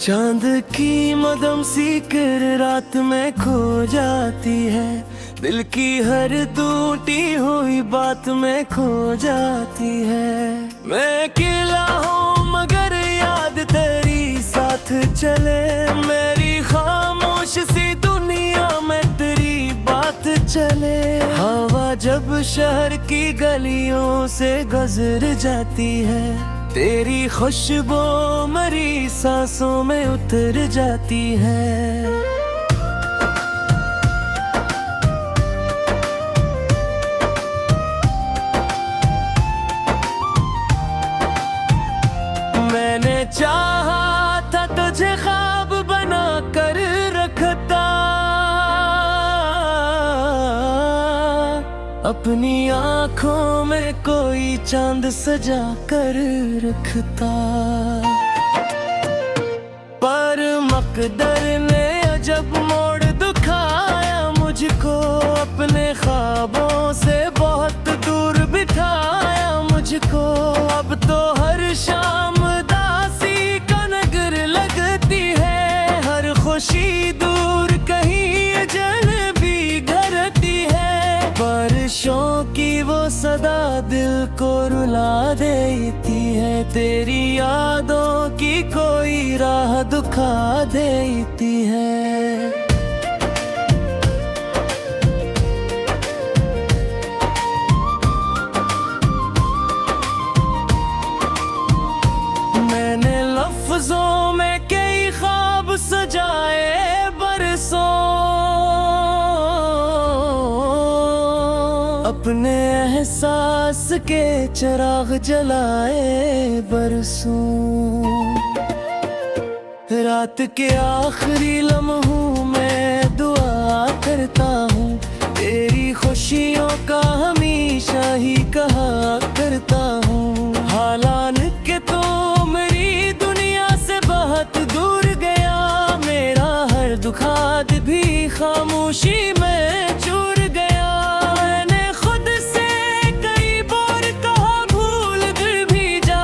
चांद की मदम सी कर रात में खो जाती है, दिल की हर टूटी हुई बात में खो जाती है। मैं अकेला हूँ मगर याद तेरी साथ चले, मेरी खामोश सी दुनिया में तेरी बात चले। हवा जब शहर की गलियों से गुजर जाती है, तेरी खुशबू मेरी सांसों में उतर जाती है। मैंने चाहा था तुझे ख्वाब बना कर रखता, अपनी आँखों में कोई चांद सजा कर रखता। पर मकदर ने अजब मोड़ दिखाया मुझको, अपने ख्वाबों से बहुत दूर बिठाया मुझको। अब तो हर शाम दासी का नगर लगती है, हर खुशी दूर कहीं अजनबी घरती है। बारिशों की वो सदा दिल को रुला देती है, तेरी यादों की कोई राह दुखा देती है। मैंने लफ्जों में कई ख्वाब सजाए बरसों, अपने एहसास के चिराग जलाए बरसों। रात के आखिरी लम्हों में दुआ करता हूँ, तेरी खुशियों का हमेशा ही कहा करता हूँ। हालांकि के तो मेरी दुनिया से बहुत दूर गया, मेरा हर दुखाद भी खामोशी में चूर गया। मैंने खुद से कई बार कहा भूल कर भी जा,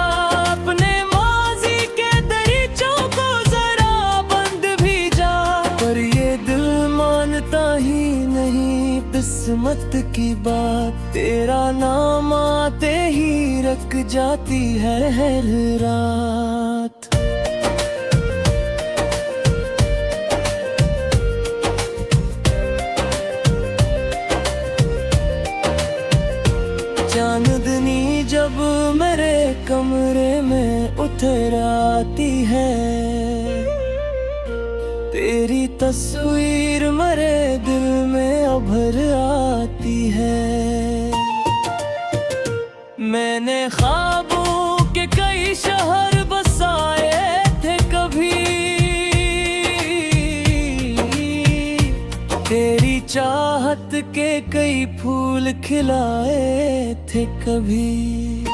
अपने माजी के दरीचों को जरा बंद भी जा। पर ये दिल मानता ही नहीं किस्मत की बात, तेरा नाम आते ही रख जाती है हर रात। चांदनी जब मेरे कमरे में उतर आती है, तेरी तस्वीर मेरे दिल में उभर आती है। मैंने ख्वाबों के कई शहर बसाए थे कभी, तेरी चाहत के कई फूल खिलाए थे कभी।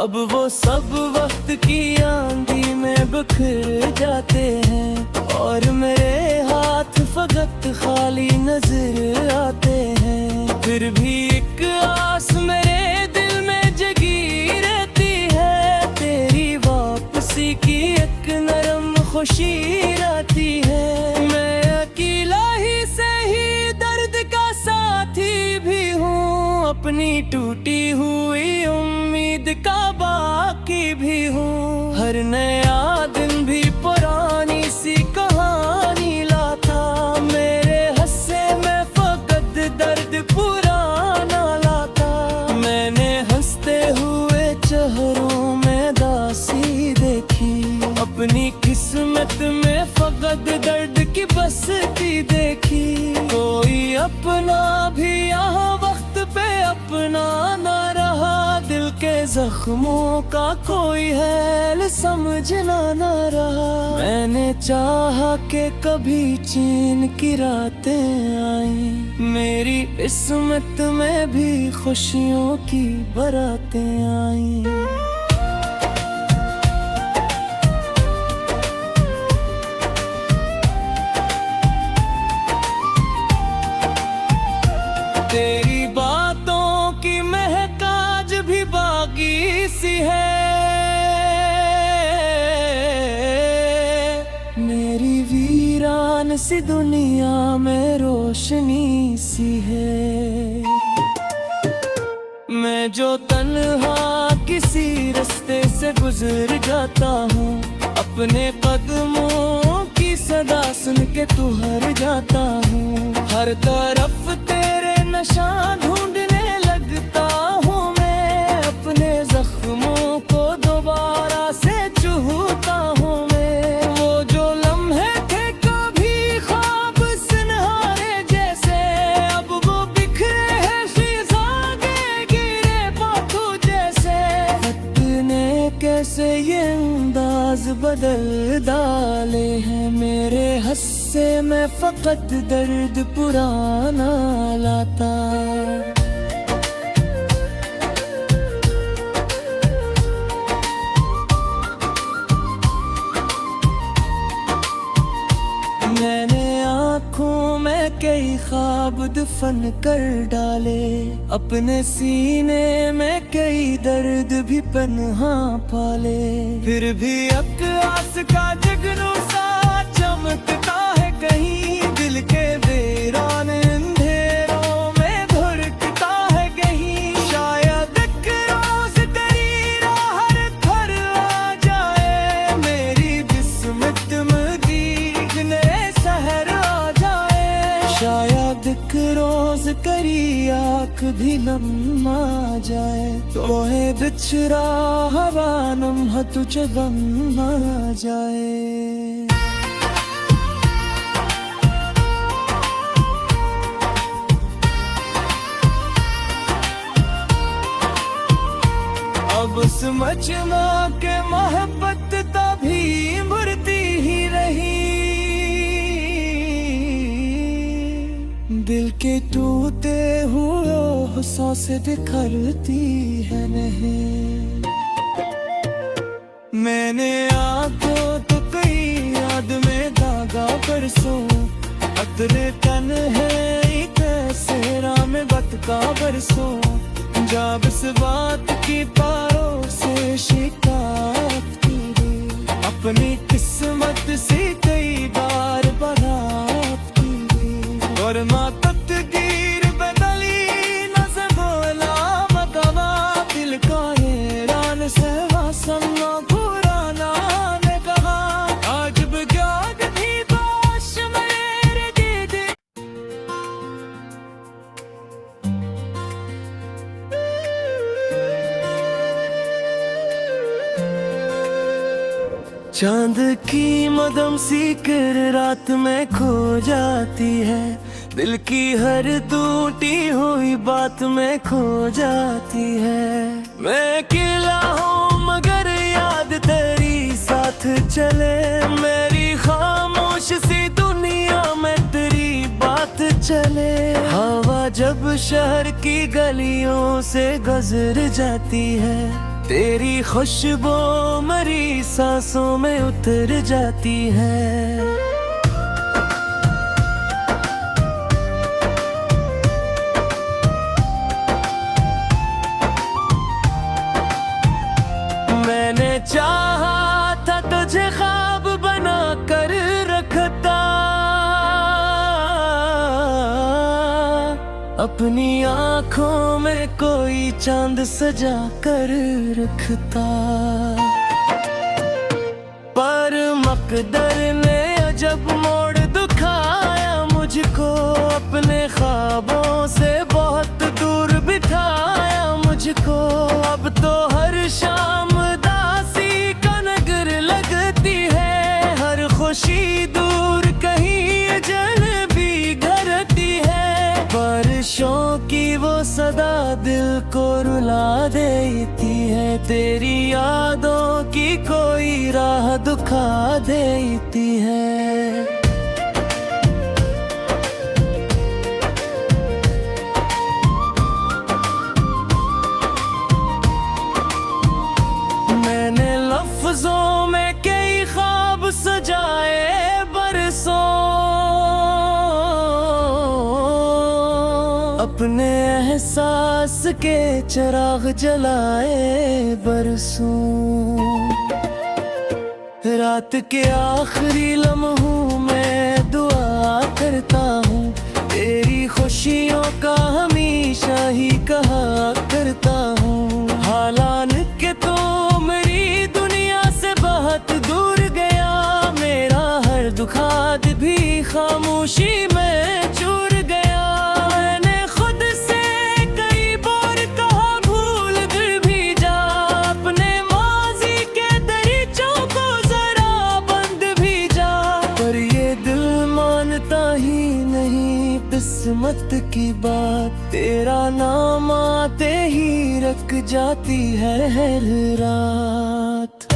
अब वो सब वक्त की आंधी में बिखर जाते हैं, और मेरे हाथ फकत खाली नजर आते हैं। फिर भी एक आस मेरे दिल में जगी रहती है, तेरी वापसी की एक नरम खुशी रहती है। मैं अकेला ही से ही दर्द का साथी भी हूँ, अपनी टूटी हुई उम्मीद का बाकी भी हूँ। हर नया दिन भी पुरानी सी कहानी लाता, मेरे हंसे में फकत दर्द पुराना लाता। मैंने हंसते हुए चेहरों में दासी देखी, अपनी किस्मत में फकत दर्द की बस्ती देखी। कोई अपना भी यहाँ वक्त पे अपना न रहा, दिल के जख्मों का कोई हैल समझना न रहा। मैंने चाहा कि कभी चैन की रातें आई, मेरी किस्मत में भी खुशियों की बारातें आई। तेरी बातों की महक आज भी बागी सी है, सुनसान सी दुनिया में रोशनी सी है। मैं जो तन्हा किसी रास्ते से गुजर जाता हूँ, अपने कदमों की सदा सुन के तू हर जाता हूँ। हर तरफ तेरे निशान ढूंढने लगता हूँ मैं, अपने जख्मों को दोबारा से चूहता हूँ मैं। वो जो लम्हे थे कभी ख्वाब सुनहरे जैसे, अब वो बिखरे हैं शीशागे गिरे पाथू जैसे। वक्त ने कैसे ये अंदाज बदल डाले हैं, मेरे हस्से में फकत दर्द पुराना लाता। मैंने आँखों में कई ख्वाब दफन कर डाले, अपने सीने में कई दर्द भी पन्हा पाले। फिर भी एक आस का जगनू सा चमकता है कहीं, दिल के वीरान अंधेरों में धुरकता है कहीं। शायद एक रोज तेरी राहत पर आ जाए, मेरी किस्मत में दीगने सहर आ जाए। शायद एक रोज करी आँख भी नम आ जाए, तो है बिछड़ा हवा नम तुझे गम आ जाए। अब समझना के मोहब्बत तभी मरती ही रही, दिल के टूटे हुए सांसें बिखरती है नहीं। मैंने आंखों तो कई याद में दागा परसों, अतरे तन है कैसे राम बतका बरसों। जब इस बात की पारों से शिकायत की, अपनी किस्मत से कई बार बारात की। और माँ तकदीर बदली न से बोला मतवा, दिल का हैरान से वासना पुराना ने कहा। आज बजाग थी बाश मेरे दीदी, चांद की मदम सी कर रात में खो जाती है, दिल की हर टूटी हुई बात में खो जाती है। मैं अकेला हूँ मगर याद तेरी साथ चले, मेरी खामोश सी दुनिया में तेरी बात चले। हवा जब शहर की गलियों से गुजर जाती है, तेरी खुशबू मेरी सांसों में उतर जाती है। मैंने चाहा था तुझे ख्वाब बना कर रखता, अपनी आँखों में कोई चांद सजा कर रखता। पर मकदर ने अजब मोड़ दिखाया मुझको, अपने ख्वाबों से बहुत दूर बिठाया मुझको। अब तो हर शाम दासी का नगर लगती है, हर खुशी दूर कहीं अजनबी घरती है। बारिशों की वो सदा दिल को रुला देती है, तेरी यादों की कोई राह दुखा देती है। मैंने लफ्जों में कई ख्वाब सजाए बरसों, अपने एहसास के चिराग जलाए बरसों। रात के आखिरी लम्हों में दुआ करता हूँ, तेरी खुशियों का हमेशा ही कहा करता हूँ। हालांकि के तो मेरी दुनिया से बहुत दूर गया, मेरा हर दुखाद भी खामोशी में चूर गया। मैंने खुद से कई बार कहा भूल कर भी जा, अपने माजी के दरीचों को जरा बंद भी जा, पर ये दिल मानता ही नहीं किस्मत की बात। तेरा नाम आते ही रख जाती है हर रात।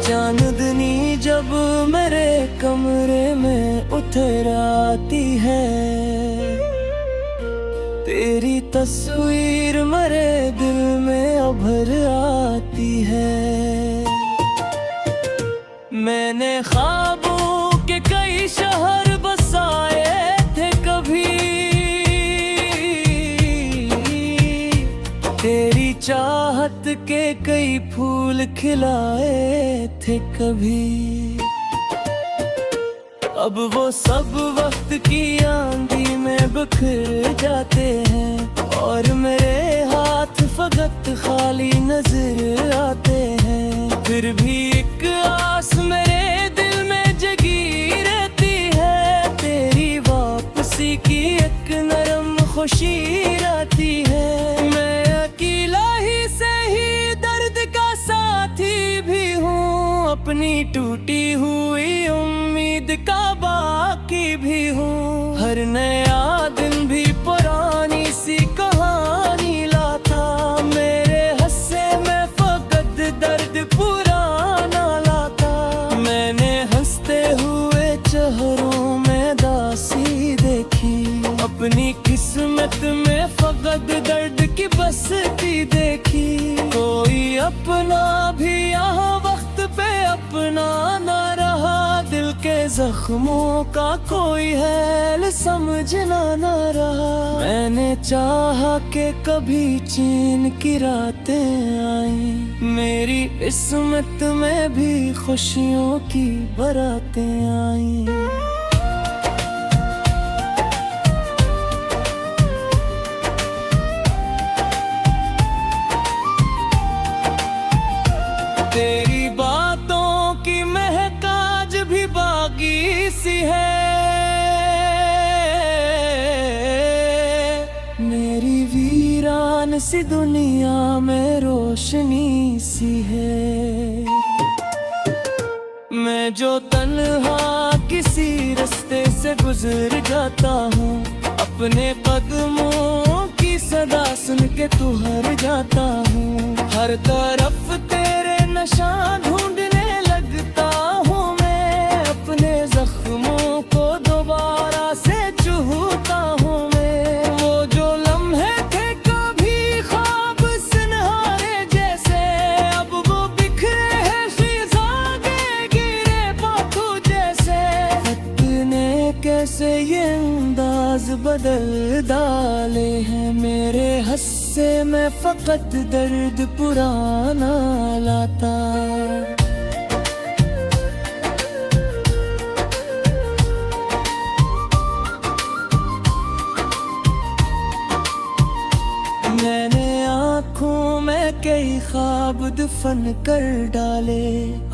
चांदनी जब मेरे कमरे में उतर आती है, तेरी तस्वीर मेरे दिल में उभर आती है। मैंने ख्वाबों के कई शहर बसाए थे कभी, तेरी चाहत के कई फूल खिलाए थे कभी। अब वो सब वक्त की आंधी में बिखर जाते हैं, और मेरे हाथ फकत खाली नजर आते हैं। फिर भी एक आस मेरे दिल में जगी रहती है, तेरी वापसी की एक नरम खुशी रहती है। मैं अकेला ही सही दर्द का साथी भी हूँ, अपनी टूटी हुई उम्मीद का बाकी भी हूँ। हर नया दिन भी पुरानी सी कहानी लाता, मेरे हंसे में फकत दर्द पुराना लाता। मैंने हंसते हुए चेहरों में दासी देखी, अपनी किस्मत में फकत दर्द की बस्ती देखी। कोई अपना भी यहाँ वक्त पे अपना न रहा, दिल के जख्मों का कोई हैल समझना न रहा। मैंने चाहा कि कभी चैन की रातें आई, मेरी किस्मत में भी खुशियों की बारातें आई। तेरी बातों की महक आज भी बागी सी है, मेरी वीरान सी दुनिया में रोशनी सी है। मैं जो तन्हा किसी रास्ते से गुजर जाता हूँ, अपने कदमों की सदा सुन के तू हर जाता हूँ। हर तरफ तेरे नशा ढूंढने लगता हूँ मैं, अपने जख्मों को दोबारा से चूहता हूँ मैं। वो जो लम्हे थे कभी ख्वाब सुनहरे जैसे, अब वो बिखरे हैं फिजाएं गिरे बातों जैसे। वक्त ने कैसे ये अंदाज बदल डाले हैं, मेरे हस्से में फकत दर्द पुराना लाता। मैंने आँखों में कई ख्वाब दफन कर डाले,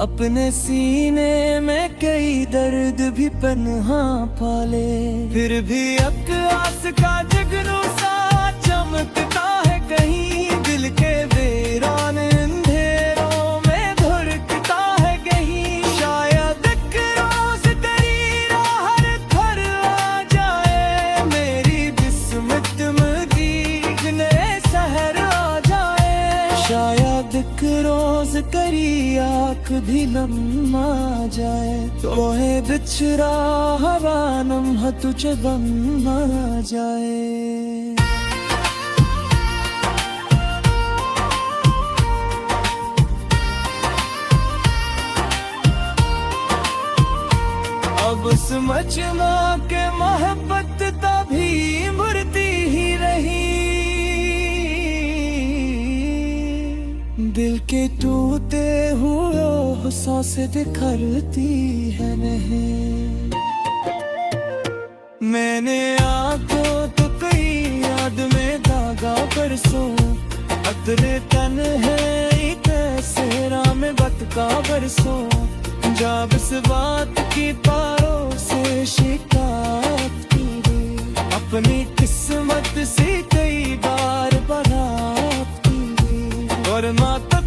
अपने सीने में कई दर्द भी पन्हा पाले। फिर भी अब आस का जगनू सा चमकता है कहीं, दिल के वीरान अंधेरों में धुरकता है कहीं। शायद एक रोज तेरी राह पर आ जाए, मेरी किस्मत में गीतने शहर आ जाए। शायद एक रोज करी आँख भी नम आ जाए, तोहे बिछड़ा हवा नम तुझे गम आ जाए। अब समझना के मोहब्बत तभी मरती ही रही, दिल के टूटे हुए सांसें बिखरती है नहीं। मैंने आंखों तो कई याद में दागा परसों, अतरे तन है कैसे राम बतका बरसों। जब इस बात की पारों से शिकायत की, अपनी किस्मत से कई बार बारात की और माता